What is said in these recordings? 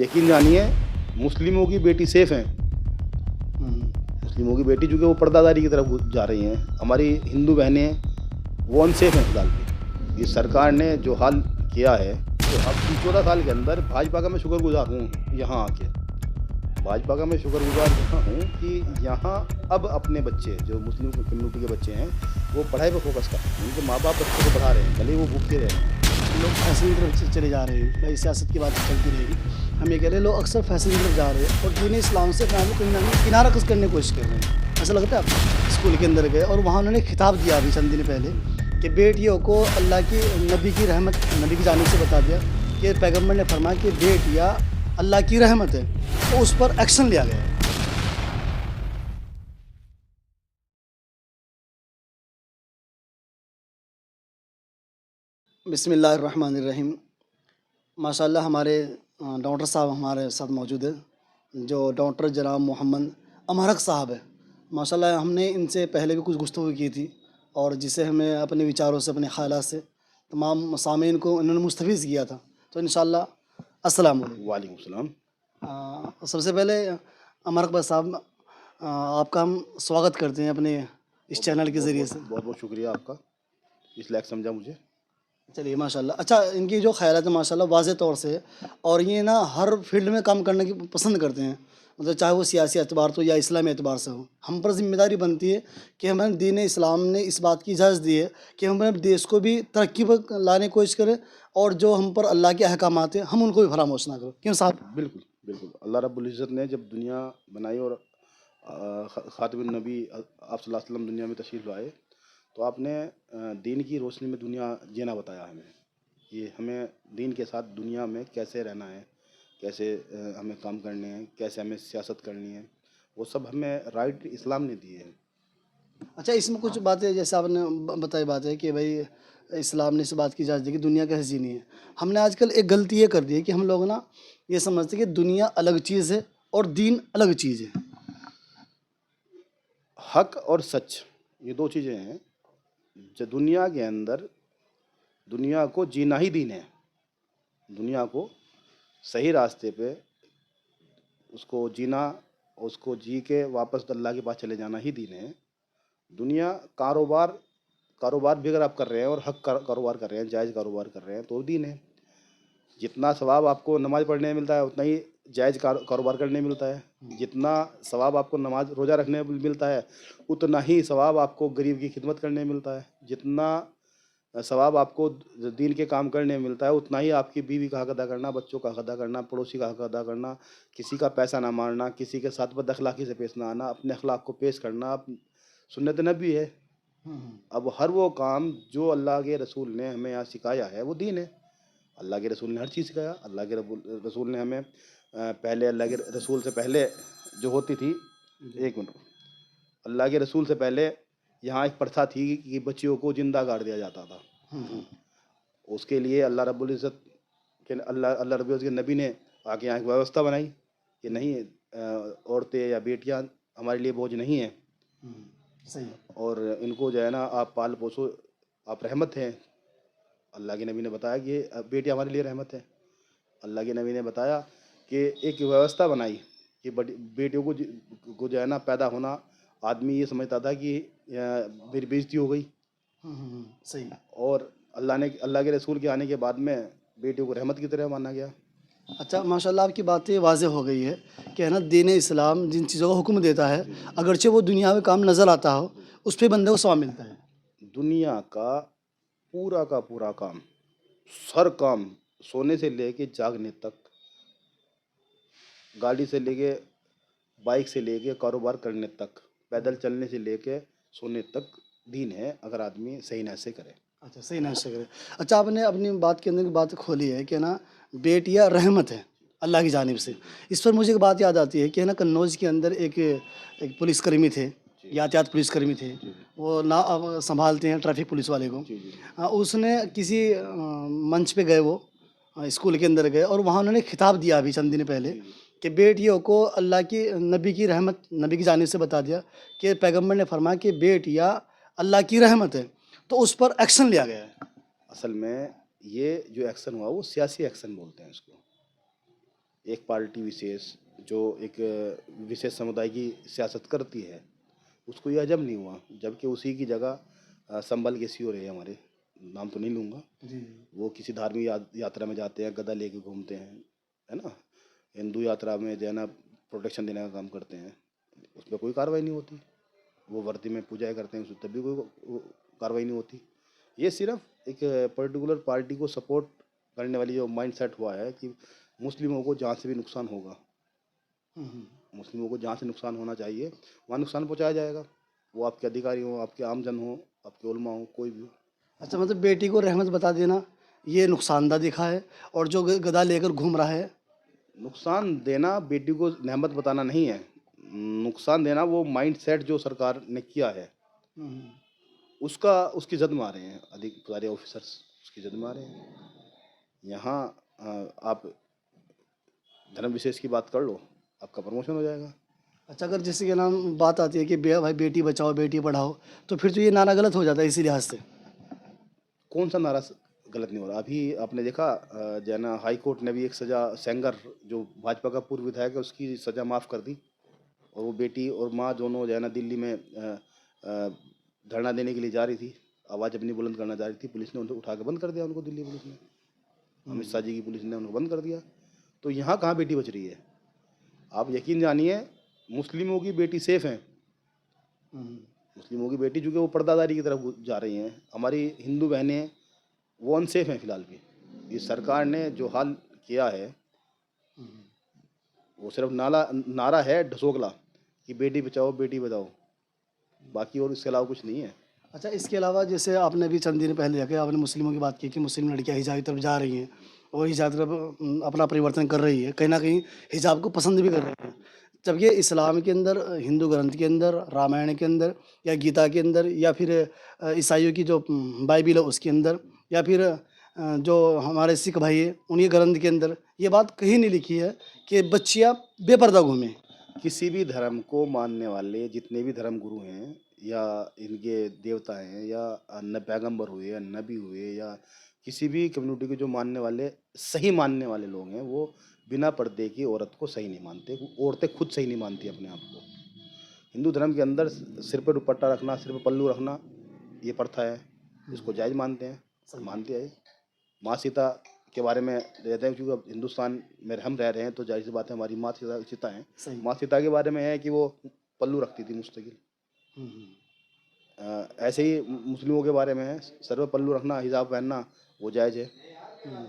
यकीन जानिए, मुस्लिमों की बेटी सेफ है। मुस्लिमों की बेटी चूँकि वो पर्दादारी की तरफ जा रही हैं, हमारी हिंदू बहनें हैं वो अनसेफ हैं फिलहाल पे। इस सरकार ने जो हाल किया है, तो अब 14 साल के अंदर भाजपा का मैं शुक्रगुजार हूँ यहाँ आके। भाजपा का मैं शुक्रगुजार यहाँ हूँ कि यहाँ अब अपने बच्चे जो मुस्लिम कम्युनिटी के बच्चे हैं वो पढ़ाई पर फोकस कर रहे हैं। उनके माँ बाप बच्चों को पढ़ा रहे हैं, भले ही वो भूखे रहे हैं। लोग फैशन की तरफ चले जा रहे हैं। भाई सियासत की बात चलती रहेगी। हम ये कह रहे हैं लोग अक्सर फैशन की तरफ जा रहे हैं और दीन इस्लाम से अपने आप को कहीं ना कहीं किनारा कस करने की कोशिश कर रहे हैं। ऐसा लगता है आप स्कूल के अंदर गए और वहाँ उन्होंने खिताब दिया अभी चंद दिन पहले कि बेटियों को अल्लाह की नबी की रहमत नबी की जानिब से बता दिया कि पैगम्बर ने फरमाया कि बेटियाँ अल्लाह की रहमत है, तो उस पर एक्शन लिया गया है। बिस्मिल्लाहिर्रहमानिर्रहीम। माशाल्लाह हमारे डॉक्टर साहब हमारे साथ मौजूद है, जो डॉक्टर जनाब मोहम्मद अमरक साहब है। माशाल्लाह हमने इनसे पहले भी कुछ गुफ्तगू की थी और जिसे हमें अपने विचारों से अपने ख़यालात से तमाम सामीन को इन्होंने मुस्तफ़ीज़ किया था। तो इंशाअल्लाह अस्सलाम वालेकुम। वालेकुम सलाम। सबसे पहले अमरक भाई साहब, आपका हम स्वागत करते हैं अपने इस चैनल के ज़रिए से। बहुत बहुत शुक्रिया आपका, इस लायक समझा मुझे। चलिए माशाल्लाह। अच्छा, इनकी जो ख़यालात है माशाल्लाह वाज़ेह तौर से है और ये ना हर फील्ड में काम करने की पसंद करते हैं, मतलब चाहे वो सियासी एतबार से हो या इस्लामी एतबार से हो। हम पर ज़िम्मेदारी बनती है कि हमें दीन इस्लाम ने इस बात की इजाज़त दी है कि हम अपने देश को भी तरक्की पर लाने की कोशिश करें और जो हम पर अल्लाह के अहकामात हैं हम उनको भी फरामोश ना करें। क्यों साहब? बिल्कुल, बिल्कुल। अल्लाह रब्बुल इज़्ज़त ने जब दुनिया बनाई और ख़ातिमुन नबी आप सल्लल्लाहु अलैहि वसल्लम दुनिया में तशरीफ़ लाए, तो आपने दीन की रोशनी में दुनिया जीना बताया हमें। ये हमें दीन के साथ दुनिया में कैसे रहना है, कैसे हमें काम करने हैं, कैसे हमें सियासत करनी है, वो सब हमें राइट इस्लाम ने दिए हैं। अच्छा, इसमें कुछ बातें जैसे आपने बताई बात है कि भाई इस्लाम ने इस बात की इजाज़त दी कि दुनिया कैसे जीनी है। हमने आजकल एक गलती ये कर दी है कि हम लोग ना ये समझते हैं कि दुनिया अलग चीज़ है और दीन अलग चीज़ है। हक और सच, ये 2 चीज़ें हैं। जो दुनिया के अंदर दुनिया को जीना ही दीन है। दुनिया को सही रास्ते पे उसको जीना, उसको जी के वापस अल्लाह के पास चले जाना ही दीन है। दुनिया कारोबार कारोबार भी अगर आप कर रहे हैं और हक कारोबार कर रहे हैं, जायज़ कारोबार कर रहे हैं तो दीन है। जितना सवाब आपको नमाज़ पढ़ने में मिलता है उतना ही जायज़ कारोबार करने में मिलता है। जितना सवाब आपको नमाज रोज़ा रखने में मिलता है उतना ही सवाब आपको गरीब की खिदमत करने में मिलता है। जितना सवाब आपको दीन के काम करने में मिलता है उतना ही आपकी बीवी का हक अदा करना, बच्चों का हक अदा करना, पड़ोसी का हक अदा करना, किसी का पैसा ना मारना, किसी के साथ बदअखलाक़ी से पेश ना आना, अपने अखलाक को पेश करना सुन्नत नबी है। अब हर वो काम जो अल्लाह के रसूल ने हमें यहाँ सिखाया है वो दीन है। अल्लाह के रसूल ने हर चीज़ सिखाया। अल्लाह के रसूल ने हमें पहले अल्लाह के रसूल से पहले जो होती थी, एक मिनट, अल्लाह के रसूल से पहले यहाँ एक प्रथा थी कि बच्चियों को जिंदा गाड़ दिया जाता था। उसके लिए अल्लाह रब्बुल इज़्ज़त के अल्लाह रब्बुल इज़्ज़त के नबी ने आके यहाँ एक व्यवस्था बनाई कि नहीं, औरतें या बेटियाँ हमारे लिए बोझ नहीं हैं सही। और इनको जो है ना आप पाल पोसो, आप रहमत हैं। अल्लाह के नबी ने बताया कि बेटियाँ हमारे लिए रहमत है। अल्लाह के नबी ने बताया कि एक व्यवस्था बनाई कि बेटियों को जो है ना पैदा होना, आदमी ये समझता था कि मेरी बेइज्जती हो गई, सही। और अल्लाह के रसूल के आने के बाद में बेटियों को रहमत की तरह माना गया। अच्छा, माशाल्लाह आपकी बातें वाज़ेह हो गई है कि है ना दीन इस्लाम जिन चीज़ों का हुक्म देता है, अगरचे वो दुनिया में काम नज़र आता हो, उस पे बंदे को सवाब मिलता है। दुनिया का पूरा काम, हर काम, सोने से लेके जागने तक, गाड़ी से लेके बाइक से लेके कारोबार करने तक, पैदल चलने से लेके सोने तक दीन है, अगर आदमी सही ना से करे। अच्छा, सही ना करे। अच्छा, आपने अपनी बात के अंदर की बात खोली है कि ना बेटियाँ रहमत है अल्लाह की जानिब से। इस पर मुझे एक बात याद आती है कि है ना कन्नौज के अंदर एक पुलिसकर्मी थे, यातायात पुलिसकर्मी थे। वो ना अब संभालते हैं ट्रैफिक पुलिस वाले को। उसने किसी मंच पे गए, वो स्कूल के अंदर गए और वहाँ उन्होंने खिताब दिया अभी चंद दिन पहले कि बेटियों को अल्लाह की नबी की रहमत नबी की जानिब से बता दिया कि पैगम्बर ने फरमाया कि बेटियाँ अल्लाह की रहमत है, तो उस पर एक्शन लिया गया है। असल में ये जो एक्शन हुआ वो सियासी एक्शन बोलते हैं इसको। एक पार्टी विशेष जो एक विशेष समुदाय की सियासत करती है, उसको ये हजम नहीं हुआ, जबकि उसी की जगह संभल के सीओ रहे हमारे, नाम तो नहीं लूँगा, जी वो किसी धार्मिक यात्रा में जाते हैं, गदा लेके घूमते हैं, है ना। हिंदू यात्रा में जो है ना प्रोटेक्शन देने का काम करते हैं, उस पर कोई कार्रवाई नहीं होती। वो वर्दी में पूजाएं करते हैं, उस पर तब भी कोई कार्रवाई नहीं होती। ये सिर्फ एक पर्टिकुलर पार्टी को सपोर्ट करने वाली जो माइंड सेट हुआ है कि मुस्लिमों को जहाँ से भी नुकसान होगा, मुस्लिमों को जहाँ से नुकसान होना चाहिए वहाँ नुकसान पहुँचाया जाएगा। वो आपके अधिकारी हो, आपके आमजन हो, आपके उलमा हो, कोई भी हो। अच्छा, मतलब बेटी को रहमत बता देना ये नुकसानदा दिखा है, और जो गदा लेकर घूम रहा है। नुकसान देना बेटी को नेमत बताना नहीं है, नुकसान देना वो माइंड सेट जो सरकार ने किया है उसका, उसकी जद में आ रहे हैं अधिकारी ऑफिसर्स, उसकी जद में आ रहे हैं। यहाँ आप धर्म विशेष की बात कर लो, आपका प्रमोशन हो जाएगा। अच्छा, अगर जैसे कि नाम बात आती है कि भाई बेटी बचाओ बेटी पढ़ाओ, तो फिर तो ये नारा गलत हो जाता है इसी लिहाज से। कौन सा नारा गलत नहीं हो रहा? अभी आपने देखा जो है ना हाई कोर्ट ने भी एक सज़ा, सेंगर जो भाजपा का पूर्व विधायक है उसकी सज़ा माफ़ कर दी, और वो बेटी और माँ दोनों जो है ना दिल्ली में धरना देने के लिए जा रही थी, आवाज़ अपनी बुलंद करना जा रही थी, पुलिस ने उनको उठा के बंद कर दिया, उनको दिल्ली पुलिस ने, अमित शाह जी की पुलिस ने उनको बंद कर दिया। तो यहाँ कहाँ बेटी बच रही है? आप यकीन जानिए मुस्लिमों की बेटी सेफ है, मुस्लिमों की बेटी चूँकि वो पर्दादारी की तरफ जा रही हैं, हमारी हिंदू बहनें वो अनसेफ हैं फिलहाल भी। इस सरकार ने जो हाल किया है वो सिर्फ नारा है ढसोकला कि बेटी बचाओ बेटी बचाओ, बाकी और इसके अलावा कुछ नहीं है। अच्छा, इसके अलावा जैसे आपने अभी चंद दिन पहले जाके आपने मुस्लिमों की बात की कि मुस्लिम लड़कियां हिजाब की तरफ जा रही हैं और हिजाब की तरफ अपना परिवर्तन कर रही है, कहीं ना कहीं हिजाब को पसंद भी कर रही हैं, जबकि इस्लाम के अंदर, हिंदू ग्रंथ के अंदर, रामायण के अंदर या गीता के अंदर, या फिर ईसाइयों की जो बाइबिल है उसके अंदर, या फिर जो हमारे सिख भाई है उन्हीं ग्रंथ के अंदर ये बात कहीं नहीं लिखी है कि बच्चियाँ बेपर्दा घूमें। किसी भी धर्म को मानने वाले जितने भी धर्म गुरु हैं या इनके देवता हैं या न पैगंबर हुए या नबी हुए या किसी भी कम्युनिटी के जो मानने वाले, सही मानने वाले लोग हैं, वो बिना पर्दे की औरत को सही नहीं मानते। औरतें खुद सही नहीं मानती अपने आप को। हिंदू धर्म के अंदर सिर पर दुपट्टा रखना, सिर पर पल्लू रखना ये प्रथा है, इसको जायज़ मानते हैं, मानते हैं। माँ सीता के बारे में रहते हैं, क्योंकि अब हिंदुस्तान में हम रह रहे हैं तो जाहिर सी बात है हमारी माँ सीता हैं। सही। माँ सीता के बारे में है कि वो पल्लू रखती थी मुस्तकिल। ऐसे ही मुस्लिमों के बारे में है, सर पर पल्लू रखना, हिजाब पहनना वो जायज़ है।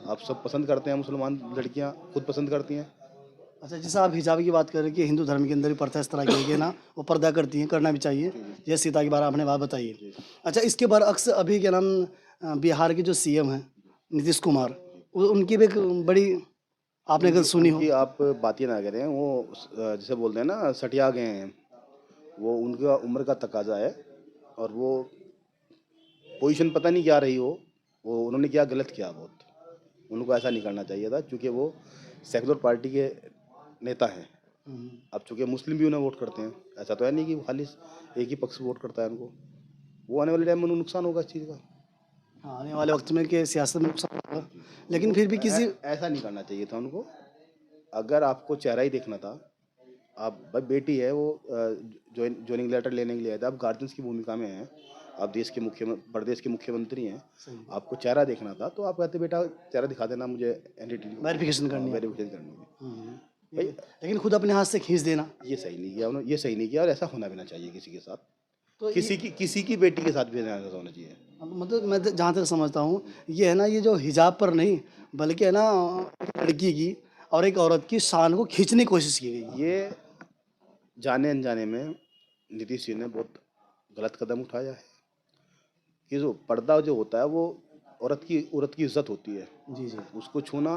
आप सब पसंद करते हैं, मुसलमान लड़कियां खुद पसंद करती हैं। अच्छा, जैसे आप हिजाब की बात करें कि हिंदू धर्म के अंदर भी प्रथा इस तरह की है ना, वो पर्दा करती हैं, करना भी चाहिए, ये सीता के बारे में आपने बात बताई है। अच्छा, इसके बरअक्स अभी क्या नाम बिहार के जो सीएम हैं नीतीश कुमार, उनकी भी एक बड़ी आपने अगर सुनी हो। उनकी आप बात ही ना करें, वो जैसे बोलते हैं ना सटिया गए हैं, वो उनका उम्र का तकाजा है, और वो पोजीशन पता नहीं क्या रही हो, वो उन्होंने क्या गलत किया बहुत, उनको ऐसा नहीं करना चाहिए था, क्योंकि वो सेकुलर पार्टी के नेता हैं। अब चूंकि मुस्लिम भी उन्हें वोट करते हैं, ऐसा तो है नहीं कि वो खाली एक ही पक्ष वोट करता है उनको, वो आने वाले टाइम में उन्हें नुकसान होगा इस चीज़ का। हाँ, आने वाले वक्त में कि सियासत में नुकसान होगा, लेकिन फिर भी किसी ऐसा नहीं करना चाहिए था उनको। अगर आपको चेहरा ही देखना था, आप भाई बेटी है वो ज्वाइनिंग लेटर लेने के लिए आए थे, आप गार्जियंस की भूमिका में हैं, आप देश के प्रदेश के मुख्यमंत्री हैं, आपको चेहरा देखना था तो आप कहते बेटा चेहरा दिखा देना मुझे, एंटिटी वेरिफिकेशन करनी है। वेरिफिकेशन करनी है। भाई लेकिन खुद अपने हाथ से खींच देना, ये सही नहीं किया उन्होंने, ये सही नहीं किया, और ऐसा होना भी ना चाहिए किसी के साथ, तो किसी की बेटी के साथ भी ऐसा होना चाहिए। मतलब मैं जहाँ तक समझता हूँ ये है ना, ये जो हिजाब पर नहीं बल्कि है ना एक लड़की की और एक औरत की शान को खींचने की कोशिश की गई। ये जाने अनजाने में नीतीश जी ने बहुत गलत कदम उठाया है कि जो पर्दा जो होता है वो औरत की इज्जत होती है, जी जी, उसको छूना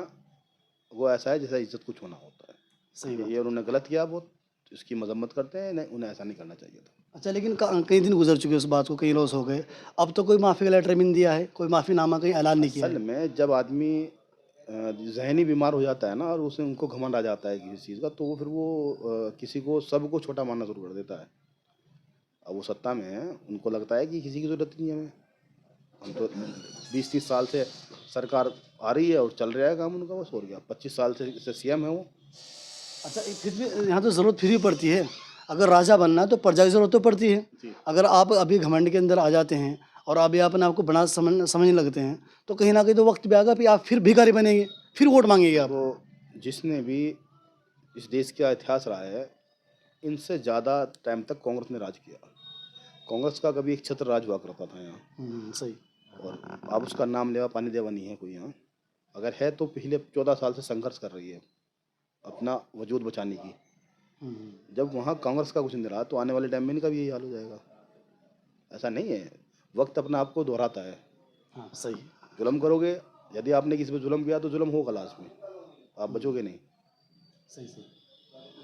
वो ऐसा है जैसा इज्जत को छूना होता है। सही बात। ये उन्होंने गलत किया बहुत, इसकी मजम्मत करते हैं, नहीं उन्हें ऐसा नहीं करना चाहिए था। अच्छा, लेकिन कई दिन गुजर चुके उस बात को, कई रोज हो गए, अब तो कोई माफ़ी का लेटर भी नहीं दिया है, कोई माफ़ीनामा कहीं ऐलान नहीं किया असल है। में जब आदमी जहनी बीमार हो जाता है ना, और उसे उनको घमंड आ जाता है किसी चीज़ का, तो वो फिर वो किसी को सबको छोटा मानना शुरू कर देता है। अब वो सत्ता में है, उनको लगता है कि किसी की ज़रूरत नहीं है हमें, हम तो 20-30 साल से सरकार आ रही है और चल रहा है काम उनका, बस हो गया 25 साल से सीएम है वो, अच्छा, फिर भी यहाँ तो ज़रूरत फिर भी पड़ती है। अगर राजा बनना है तो प्रजा की ज़रूरत तो पड़ती है। अगर आप अभी घमंड के अंदर आ जाते हैं और अभी अपने आप को बड़ा समझने लगते हैं, तो कहीं न कहीं तो वक़्त भी आएगा फिर आप फिर भिखारी बनेंगे, फिर वोट माँगेंगे आप। देखो, जिसने भी इस देश का इतिहास रहा है, इनसे ज़्यादा टाइम तक कांग्रेस ने राज किया। कांग्रेस का कभी एक छत्र राज हुआ करता था यहाँ, सही। और अब उसका नाम लेवा पानी देवा नहीं है कोई यहाँ। अगर है तो पिछले 14 साल से संघर्ष कर रही है अपना वजूद बचाने की। जब वहाँ कांग्रेस का कुछ नहीं रहा तो आने वाले टाइम में इनका भी यही हाल हो जाएगा। ऐसा नहीं है, वक्त अपना आप को दोहराता है। हाँ, सही। जुल्म करोगे, यदि आपने किसी पे जुल्म किया तो जुल्म होगा लास्ट में, आप बचोगे नहीं। सही, सही।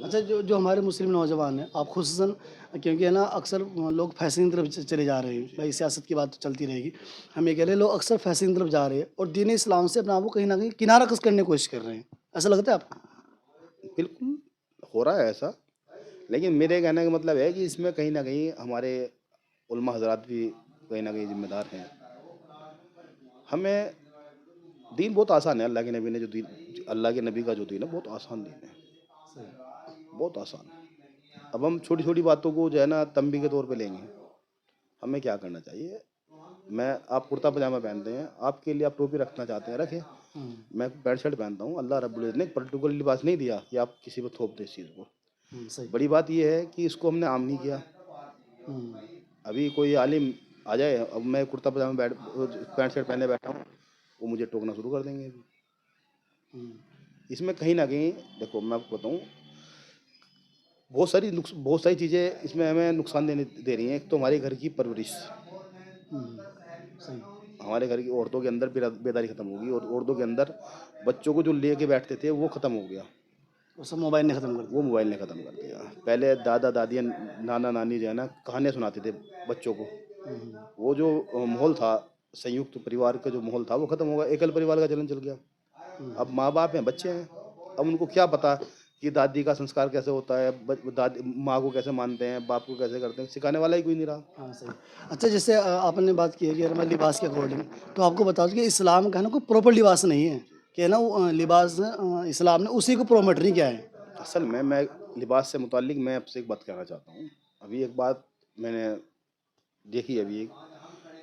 अच्छा, जो जो हमारे मुस्लिम नौजवान हैं, आप खुसूसन, क्योंकि है ना अक्सर लोग फैशन की तरफ चले जा रहे हैं, भाई सियासत की बात तो चलती रहेगी, हम ये कह रहे हैं लोग अक्सर फैशन की तरफ जा रहे हैं और दीन इस्लाम से अपने आप को कहीं ना कहीं किनारा कस करने की कोशिश कर रहे हैं, ऐसा लगता है आपको? बिल्कुल हो रहा है ऐसा, लेकिन मेरे कहने का मतलब है कि इसमें कहीं ना कहीं हमारे उलमा हजरात भी कहीं ना कहीं जिम्मेदार हैं। हमें दीन बहुत आसान है, अल्लाह के नबी ने जो दीन, अल्लाह के नबी का जो दीन है बहुत आसान दीन है, बहुत आसान। अब हम छोटी छोटी बातों को जो है ना तंबी के तौर पे लेंगे। हमें क्या करना चाहिए, मैं, आप कुर्ता पजामा पहनते हैं, आपके लिए आप टोपी रखना चाहते हैं रखें। मैं पैंट शर्ट पहनता हूँ, अल्लाह रब्बुल इज़्ज़त ने एक पर्टिकुलर लिबास नहीं दिया कि आप किसी पर थोप दें इस चीज़ को। सही। बड़ी बात यह है कि इसको हमने आम नहीं किया। अभी कोई आलिम आ जाए, अब मैं कुर्ता पजामा पैंट शर्ट पहने बैठा हूँ, वो मुझे टोकना शुरू कर देंगे अभी। इसमें कहीं ना कहीं देखो, मैं आपको बताऊँ, बहुत सारी चीज़ें इसमें हमें नुकसान दे रही हैं। एक तो हमारे घर की परवरिश, सही। हमारे घर की औरतों के अंदर बेदारी खत्म होगी, और औरतों के अंदर बच्चों को जो लेके बैठते थे वो खत्म हो गया। वो सब मोबाइल ने ख़त्म कर वो दिया। मोबाइल ने ख़त्म कर दिया। पहले दादा दादियाँ, नाना नानी जो है ना कहानियाँ सुनाते थे बच्चों को। वो जो माहौल था, संयुक्त परिवार का जो माहौल था वो खत्म हो गया, एकल परिवार का चलन चल गया। अब माँ बाप हैं, बच्चे हैं, अब उनको क्या पता कि दादी का संस्कार कैसे होता है, दादी माँ को कैसे मानते हैं, बाप को कैसे करते हैं, सिखाने वाला ही कोई नहीं रहा। हाँ, सही। अच्छा, जैसे आपने बात की है कि हमारे लिबास के अकॉर्डिंग, तो आपको बता दूँ कि इस्लाम का है ना कोई प्रॉपर लिबास नहीं है, कि है ना वो लिबास इस्लाम ने उसी को प्रोमोट नहीं किया है। असल में मैं लिबास से मुताल्लिक मैं आपसे एक बात कहना चाहता हूँ। अभी एक बात मैंने देखी, अभी एक,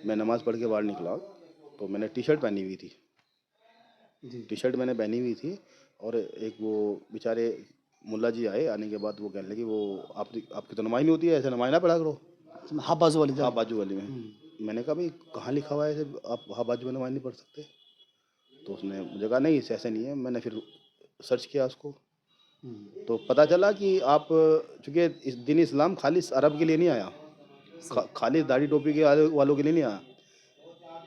मैं नमाज़ पढ़ के बाहर निकला तो मैंने टी शर्ट पहनी हुई थी, जी। टी शर्ट मैंने पहनी हुई थी, और एक वो बेचारे मुल्ला जी आए, आने के बाद वो कहने लगे, वो आपकी तो नमाज नहीं होती है, ऐसे नमाज ना पढ़ा करो हाँ, बाजू वाली हाँ तरफ। बाजू वाली में। मैंने कहा भाई कहाँ लिखा हुआ है ऐसे आप हाँ बाजू में नमाज नहीं पढ़ सकते? तो उसने मुझे कहा नहीं ऐसे नहीं है। मैंने फिर सर्च किया उसको, तो पता चला कि आप, चूँकि इस दीन इस्लाम खाली अरब के लिए नहीं आया, खाली दाढ़ी टोपी के वालों के लिए नहीं आया।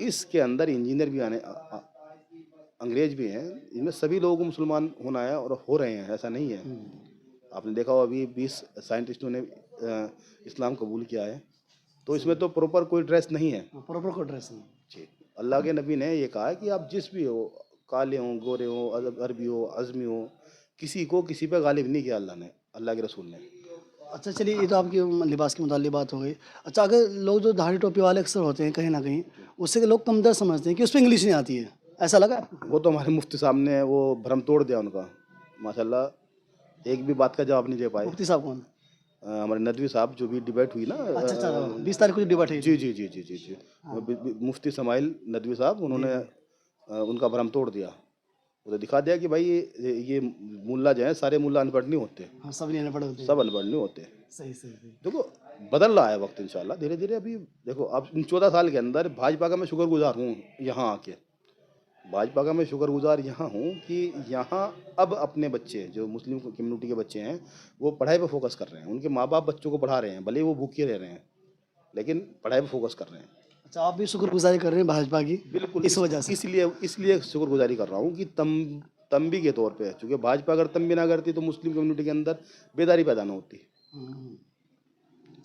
इसके अंदर इंजीनियर भी अंग्रेज भी हैं, इनमें सभी लोगों को मुसलमान होना है और हो रहे हैं, ऐसा नहीं है। आपने देखा हो अभी 20 साइंटिस्टों ने इस्लाम कबूल किया है, तो इसमें तो प्रॉपर कोई ड्रेस नहीं है प्रॉपर कोई ड्रेस नहीं। जी। अल्लाह के नबी ने ये कहा है कि आप जिस भी हो, काले हों, गोरे हों, अरबी हो, अज़मी हो, किसी को किसी पे गालिब नहीं किया अल्लाह ने, अल्लाह के रसूल ने। अच्छा, चलिए, ये तो आपकी लिबास के मुताल्लिक़ बात हो गई। अच्छा, अगर लोग जो दाढ़ी टोपी वाले अक्सर होते हैं कहीं ना कहीं, उससे लोग कमतर समझते हैं कि उस पर इंग्लिश नहीं आती है, ऐसा लगा आपको? वो तो हमारे मुफ्ती साहब ने वो भ्रम तोड़ दिया उनका, माशाल्लाह, एक भी बात का जवाब नहीं दे पाए। मुफ्ती साहब कौन? हमारे नदवी साहब, जो भी डिबेट हुई ना, अच्छा, अच्छा, 20 तारीख को जो डिबेट हुई जी थी। जी जी जी जी जी, मुफ्ती समाइल नदवी साहब, उन्होंने उनका भ्रम तोड़ दिया। उन्हें दिखा दिया कि भाई ये मुल्ला जो है, सारे मुल्ला अनपढ़ नहीं होते, हाँ, सब नहीं पड़े होते हैं। सब अनपढ़ नहीं होते। सही, सही, सही। देखो, बदल रहा है वक्त इंशाल्लाह धीरे धीरे। अभी देखो, अब इन 14 साल के अंदर भाजपा का मैं शुक्रगुजार हूँ यहाँ आके, भाजपा का मैं शुक्रगुजार यहाँ हूँ कि यहाँ अब अपने बच्चे, जो मुस्लिम कम्युनिटी के बच्चे हैं, वो पढ़ाई पर फोकस कर रहे हैं। उनके माँ बाप बच्चों को पढ़ा रहे हैं, भले ही वो भूखे रह रहे हैं, लेकिन पढ़ाई पर फोकस कर रहे हैं। अच्छा, आप भी शुक्रगुजारी कर रहे हैं भाजपा की बिल्कुल, इस वजह से? इसलिए शुक्रगुजारी कर रहा हूँ कि तंबी के तौर पे, क्योंकि भाजपा अगर तंबी ना करती तो मुस्लिम कम्युनिटी के अंदर बेदारी पैदा ना होती। हम्म,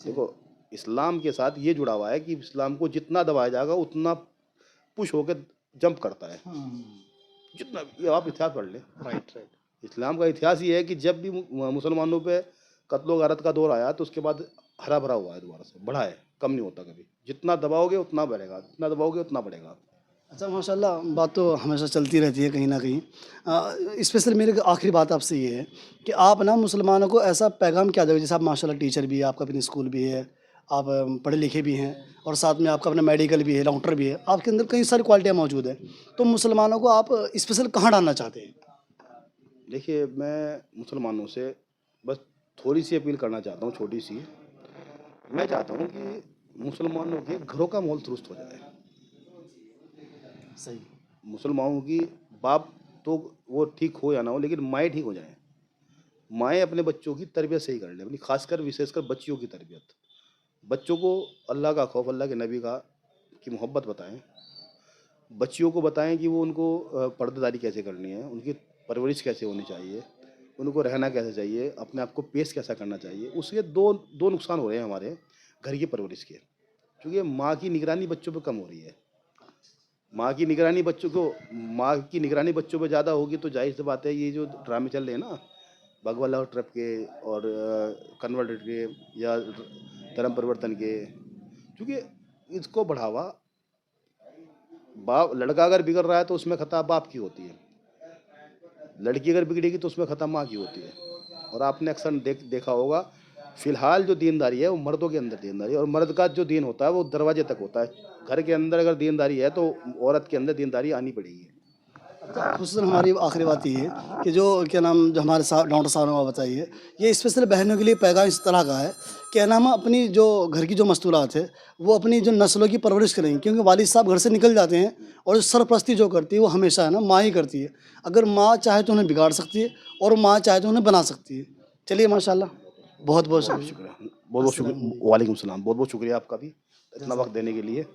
देखो, इस्लाम के साथ ये जुड़ा हुआ है कि इस्लाम को जितना दबाया जाएगा उतना पुश होकर जंप करता है, जितना। ये आप इतिहास पढ़ लें, राइट, राइट। इस्लाम का इतिहास ये है कि जब भी मुसलमानों पे कत्लो गारत का दौर आया तो उसके बाद हरा भरा हुआ है, दोबारा से बढ़ा है, कम नहीं होता कभी। जितना दबाओगे उतना बढ़ेगा, जितना दबाओगे उतना बढ़ेगा। अच्छा माशाल्लाह, बात तो हमेशा चलती रहती है कहीं ना कहीं। स्पेशल मेरी एक आखिरी बात आपसे ये है कि आप ना मुसलमानों को ऐसा पैगाम क्या दोगे, जैसे आप माशाल्लाह टीचर भी है, आपका अपनी स्कूल भी है, आप पढ़े लिखे भी हैं और साथ में आपका अपना मेडिकल भी है, डॉक्टर भी है, आपके अंदर कई सारी क्वालिटियाँ मौजूद हैं, तो मुसलमानों को आप स्पेशल कहाँ डालना चाहते हैं? देखिए, मैं मुसलमानों से बस थोड़ी सी अपील करना चाहता हूँ, छोटी सी। मैं चाहता हूँ कि मुसलमानों के घरों का माहौल दुरुस्त हो जाए। सही। मुसलमानों की बाप तो वो ठीक हो या ना हो, लेकिन माएँ ठीक हो जाएँ। माएँ अपने बच्चों की तरबियत सही कर लें, अपनी खासकर विशेषकर बच्चियों की तरबियत। बच्चों को अल्लाह का खौफ, अल्लाह के नबी का की मोहब्बत बताएँ। बच्चियों को बताएँ कि वो उनको पर्देदारी कैसे करनी है, उनकी परवरिश कैसे होनी चाहिए, उनको रहना कैसे चाहिए, अपने आप को पेश कैसा करना चाहिए। उसके दो नुकसान हो रहे हैं हमारे घर की परवरिश के। क्योंकि माँ की निगरानी बच्चों पे कम हो रही है। माँ की निगरानी बच्चों पे ज़्यादा होगी तो ज़ाहिर सी बात है, ये जो ड्रामे चल रहे हैं ना भगवा ट्रप के और कन्वर्टेड के या धर्म परिवर्तन के, क्योंकि इसको बढ़ावा बाप, लड़का अगर बिगड़ रहा है तो उसमें खता बाप की होती है, लड़की अगर बिगड़ेगी तो उसमें खता माँ की होती है। और आपने अक्सर देखा होगा, फिलहाल जो दीनदारी है वो मर्दों के अंदर दीनदारी है, और मर्द का जो दीन होता है वो दरवाजे तक होता है। घर के अंदर अगर दीनदारी है तो औरत के अंदर दीनदारी आनी पड़ेगी। खुसूसन हमारी आखिरी बात ये है कि जो क्या नाम, जो हमारे साथ डॉक्टर साहब ने बताइए, ये स्पेशल बहनों के लिए पैगाम इस तरह का है, क्या नाम, अपनी जो घर की जो मस्तूरात है वो अपनी जो नस्लों की परवरिश करेंगे, क्योंकि वालिद साहब घर से निकल जाते हैं और जो सरपरस्ती जो करती है वो हमेशा है ना माँ ही करती है। अगर माँ चाहे तो उन्हें बिगाड़ सकती है और माँ चाहे तो उन्हें बना सकती है। चलिए माशाल्लाह, बहुत बहुत शुक्रिया। शुक्रिया, बहुत बहुत शुक्रिया, वालेकुम सलाम, बहुत बहुत शुक्रिया आपका भी इतना वक्त देने के लिए।